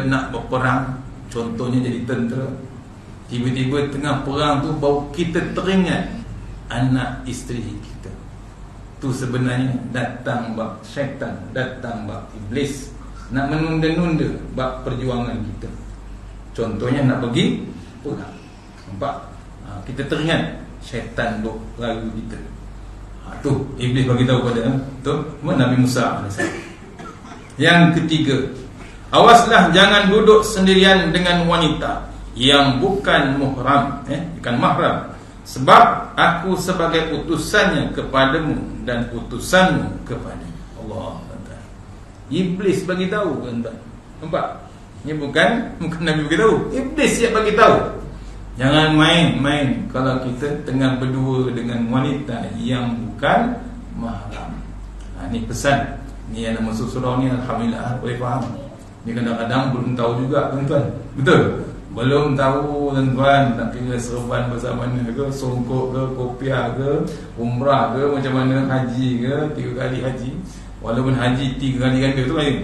nak berperang, contohnya jadi tentera, tiba-tiba tengah perang tu baru kita teringat anak isteri kita. Tu sebenarnya datang bab syaitan, datang bab iblis, nak menunda-nunda bab perjuangan kita. Contohnya nak pergi perang, nampak? Kita teringat syaitan duk ragu kita. Tu iblis bagi tahu pada Nabi Musa AS. Yang ketiga, awaslah jangan duduk sendirian dengan wanita yang bukan muhram, bukan mahram, sebab aku sebagai utusannya kepadamu dan utusanmu kepadanya. Allah Ta'ala. Iblis bagi tahu, tuan-tuan. Nampak? Ini bukan Nabi bagi tahu, iblis yang bagi tahu. Jangan main-main kalau kita tengah berdua dengan wanita yang bukan mahram. Ini pesan. Ni yang masuk surah ni, alhamdulillah boleh faham. Ni kadang-kadang belum tahu juga, tuan-tuan. Betul? Belum tahu, tuan-tuan, nak kira serban pasal mana ke, songkok ke, kopiah ke, umrah ke, macam mana, haji ke, 3 kali haji. Walaupun haji 3 kali ganda tu lain,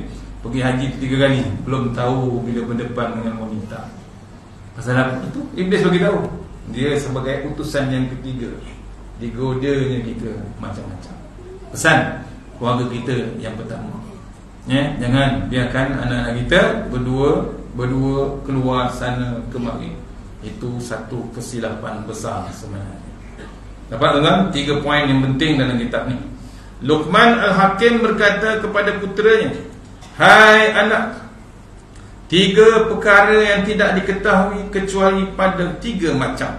pergi haji 3 kali, belum tahu bila berdepan dengan wanita. Pasal apa itu? Iblis bagi tahu. Dia sebagai utusan yang ketiga, digodanya kita macam-macam. Pesan keluarga kita yang pertama, jangan biarkan anak-anak kita berdua keluar sana kemari. Itu satu kesilapan besar sebenarnya. Dapat tuan-tuan 3 poin yang penting dalam kitab ni. Luqman Al-Hakim berkata kepada puteranya, hai anak, 3 perkara yang tidak diketahui kecuali pada 3 macam.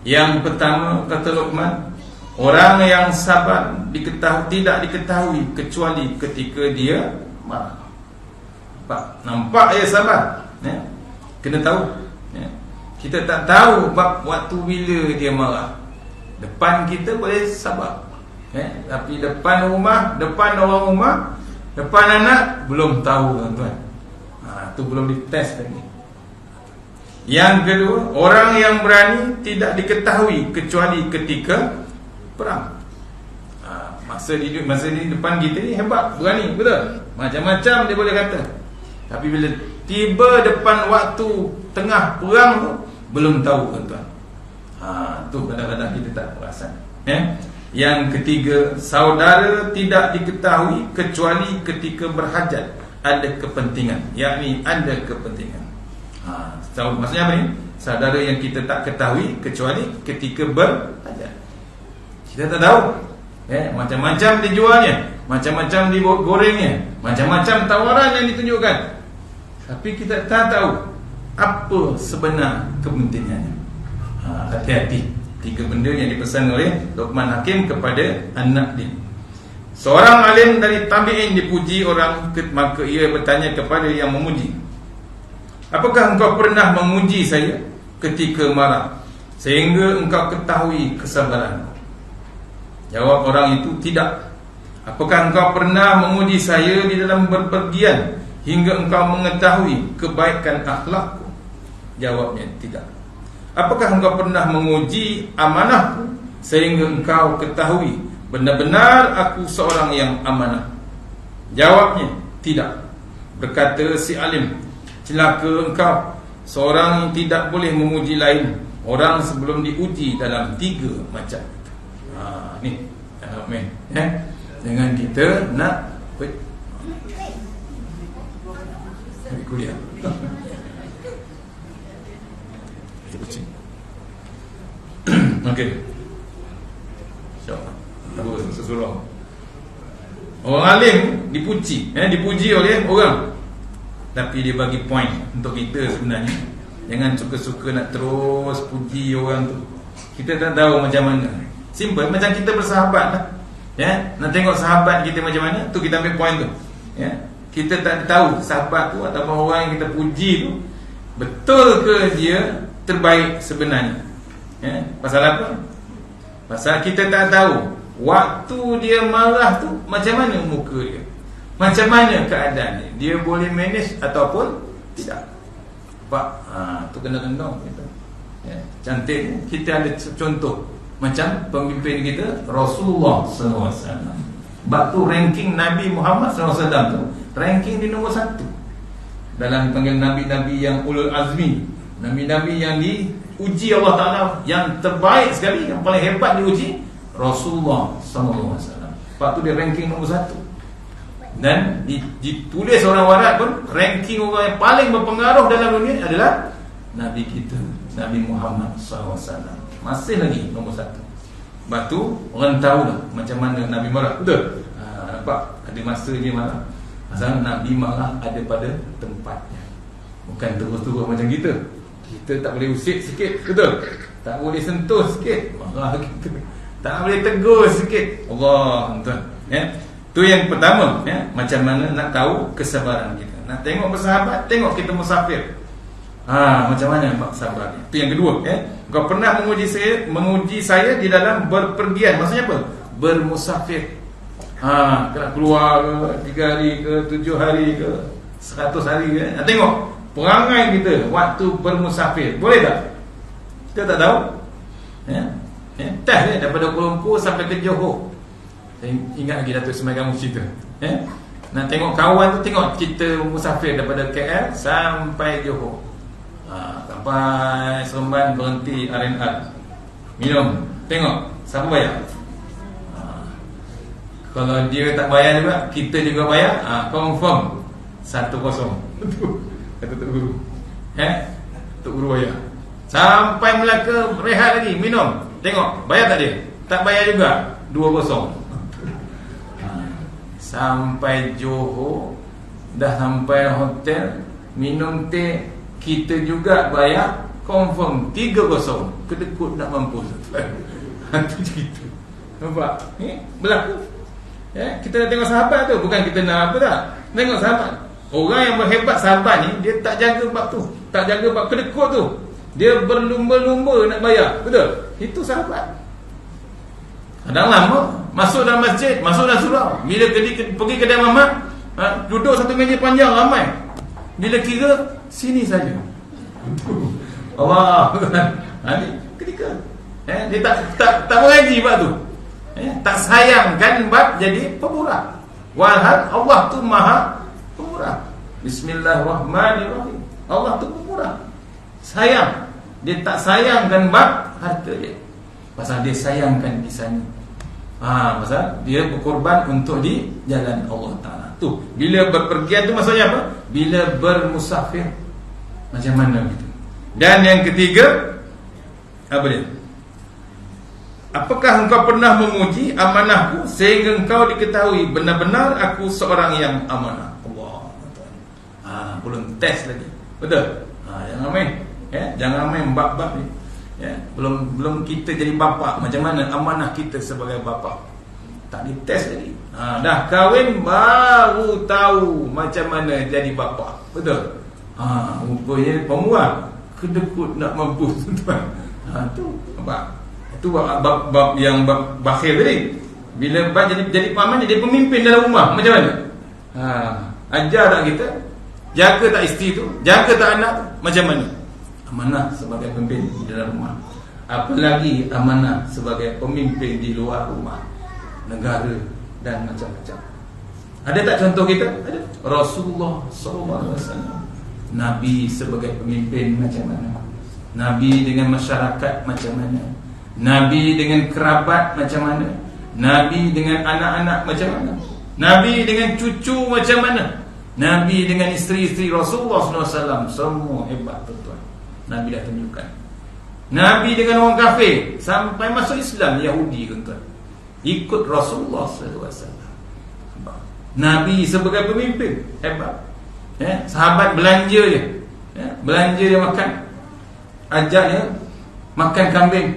Yang pertama, kata Luqman, orang yang sabar tidak diketahui kecuali ketika dia marah. Nampak dia sabar, kena tahu. Kita tak tahu waktu bila dia marah. Depan kita boleh sabar, tapi depan rumah, depan orang rumah, depan anak, belum tahu, tuan-tuan. Tu belum dites lagi. Yang kedua, orang yang berani tidak diketahui kecuali ketika perang. Masa di depan kita ni hebat, berani, betul? Macam-macam dia boleh kata. Tapi bila tiba depan waktu tengah perang tu, belum tahu, tuan-tuan. Tu kadang-kadang kita tak perasan. Yang ketiga, saudara tidak diketahui kecuali ketika berhajat, ada kepentingan, yakni ada kepentingan. Maksudnya apa ni? Saudara yang kita tak ketahui kecuali ketika berhajat. Kita tak tahu, macam-macam dijualnya, macam-macam digorengnya, macam-macam tawaran yang ditunjukkan, tapi kita tak tahu apa sebenar kepentingannya. Hati-hati. 3 benda yang dipesan oleh Luqman Hakim kepada anak dia. Seorang alim dari tabi'in dipuji orang, maka ia bertanya kepada yang memuji, apakah engkau pernah memuji saya ketika marah sehingga engkau ketahui kesabaranku? Jawab orang itu, tidak. Apakah engkau pernah memuji saya di dalam berpergian hingga engkau mengetahui kebaikan akhlakku? Jawabnya, tidak. Apakah engkau pernah menguji amanahku sehingga engkau ketahui benar-benar aku seorang yang amanah? Jawabnya, tidak. Berkata si alim, celaka engkau, seorang yang tidak boleh memuji lain orang sebelum diuji dalam 3 macam. Ni amen. Jangan kita nak kuliah. Okey. Sesuruh orang alim dipuji, dipuji oleh orang, tapi dia bagi point untuk kita sebenarnya. Jangan suka-suka nak terus puji orang tu. Kita tak tahu macam mana. Simple, macam kita bersahabat lah. Nak tengok sahabat kita macam mana, tu kita ambil point tu. Kita tak tahu sahabat tu ataupun orang yang kita puji tu betul ke dia terbaik sebenarnya. Pasal apa? Pasal kita tak tahu waktu dia marah tu macam mana muka dia, macam mana keadaan dia, dia boleh manage ataupun tidak. Pak, tu kena-kena gitu. Cantik. Kita ada contoh macam pemimpin kita Rasulullah SAW. Sebab tu ranking Nabi Muhammad SAW tu ranking di nombor 1. dalam dipanggil Nabi-Nabi yang ulul azmi, Nabi-Nabi yang diuji Allah Ta'ala, yang terbaik sekali, yang paling hebat diuji Rasulullah SAW. Sebab tu dia ranking nombor 1. Dan ditulis orang warat pun, ranking orang yang paling berpengaruh dalam dunia adalah Nabi kita, Nabi Muhammad SAW. Masih lagi nombor 1. Sebab tu orang tahu dah macam mana Nabi marah. Betul? Nampak? Ada masa dia marah. Pasal Nabi marah ada pada tempatnya. Bukan terus-terus macam kita. Kita tak boleh usik sikit. Betul? Tak boleh sentuh sikit, marah kita. Tak boleh tegur sikit, Allah, tuan. Tu yang pertama, macam mana nak tahu kesabaran kita. Nak tengok bersahabat, tengok kita musafir. Macam mana sabar. Itu yang kedua. Kau pernah menguji saya di dalam berpergian. Maksudnya apa? Bermusafir. Kena keluar ke 3 hari ke 7 hari ke 100 hari ke. Tengok perangai kita waktu bermusafir. Boleh tak? Kita tak tahu. Test daripada Kuala Lumpur sampai ke Johor. Saya ingat lagi Datuk Ismail kamu cerita. Nak tengok kawan tu, tengok kita musafir daripada KL sampai Johor. Sampai Seremban berhenti R&R, minum. Tengok siapa bayar. Kalau dia tak bayar juga, kita juga bayar. Confirm 1-0. Kata Tok Guru. Tok Guru bayar. Sampai Melaka rehat lagi, minum. Tengok bayar tak dia? Tak bayar juga, 2-0. Sampai Johor, dah sampai hotel, minum teh, kita juga bayar. Confirm 3-0. Kedekut nak mampus. Itu cerita. Nampak? Berlaku. Kita nak tengok sahabat tu. Bukan kita nak apa tak. Tengok sahabat. Orang yang berhebat sahabat ni, dia tak jaga bab tu, tak jaga bab kedekut tu. Dia berlumba-lumba nak bayar. Betul? Itu sahabat. Kadang lama masuk dalam masjid, masuk dalam surau. Bila pergi kedai mamak, duduk satu meja panjang ramai. Bila kira, sini saja. Allah. Ni ketika dia tak mengaji bab tu. Tak sayangkan bab jadi pemurah. Walhal Allah tu maha pemurah. Bismillahirrahmanirrahim. Allah tu pemurah. Sayang. Dia tak sayangkan bab harta dia. Pasal dia sayangkan kisahnya. Pasal dia berkorban untuk di jalan Allah Ta'ala. Tu, bila berpergian tu maksudnya apa? Bila bermusafir, macam mana gitu. Dan yang ketiga, apa dia? Apakah engkau pernah menguji amanahku sehingga engkau diketahui benar-benar aku seorang yang amanah? Allah. Belum test lagi. Betul? Jangan main. Jangan main bab-bab ni. Belum kita jadi bapa. Macam mana amanah kita sebagai bapa? Tak dites lagi. Dah kahwin baru tahu macam mana jadi bapa. Betul? Rupanya pemurah, kedekut nak mampus tuan. Tu apa? Itu bab yang bakhil tadi. Bila jadi paman, jadi pemimpin dalam rumah, macam mana? Ajar tak kita? Jaga tak isteri tu? Jaga tak anak tu? Macam mana? Amanah sebagai pemimpin di dalam rumah. Apalagi amanah sebagai pemimpin di luar rumah, negara dan macam-macam. Ada tak contoh kita? Ada. Rasulullah SAW, Nabi sebagai pemimpin macam mana? Nabi dengan masyarakat macam mana? Nabi dengan kerabat macam mana? Nabi dengan anak-anak macam mana? Nabi dengan cucu macam mana? Nabi dengan isteri-isteri Rasulullah SAW, semua hebat tuan-tuan. Nabi dah tunjukkan. Nabi dengan orang kafir sampai masuk Islam, Yahudi tuan-tuan, ikut Rasulullah SAW. Nabi sebagai pemimpin hebat. Sahabat belanja je, belanja dia makan, ajak dia makan kambing.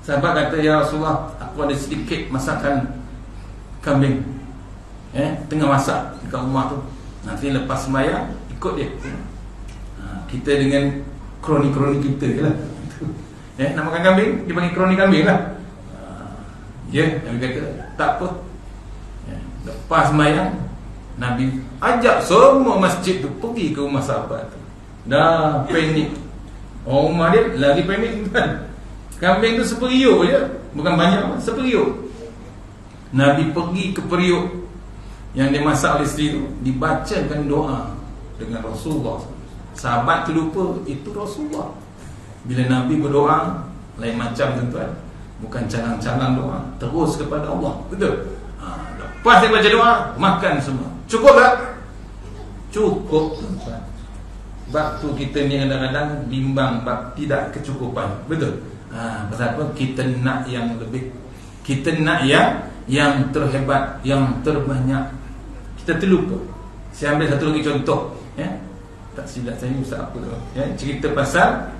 Sahabat kata, ya Rasulullah, aku ada sedikit masakan kambing, tengah masak dekat rumah tu. Nanti lepas sembahyang ikut dia. Kita dengan kroni-kroni kita je lah. Nak makan kambing, dia panggil kroni kambing lah. Nabi kata tak apa. Lepas sembahyang, Nabi ajak semua masjid tu pergi ke rumah sahabat tu. Dah panik. Orang rumah dia lagi panik kan. Kambing tu seperiuk je, bukan banyak, seperiuk. Nabi pergi ke periuk yang dimasak oleh isteri tu, dibacakan doa. dengan Rasulullah. Sahabat terlupa itu Rasulullah. Bila Nabi berdoa lain macam tuan-tuan, bukan calang-calang doa, terus kepada Allah. Betul? Lepas dia baca doa, makan semua. Cukup tak? Cukup tuan-tuan. Bab tu kita ni kadang-kadang bimbang bab tidak kecukupan. Betul? Pasal apa? Kita nak yang lebih, kita nak yang terhebat, yang terbanyak. Kita terlupa. Saya ambil satu lagi contoh, ya. Tak silap saya ustaz apa tu, ya, cerita pasal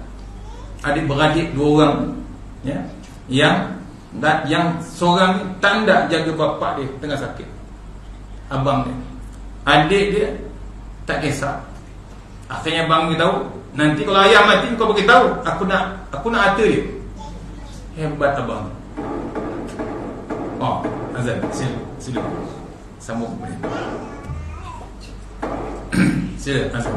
adik-beradik dua orang, ya, yang seorang ni tak jaga bapak dia tengah sakit, abang dia. Adik dia tak kisah. Akhirnya abang dia tahu, nanti kalau ayah mati kau bagi tahu, aku nak harta dia. Hebat abang. Oh, azan, sila sambung boleh. Sila azan.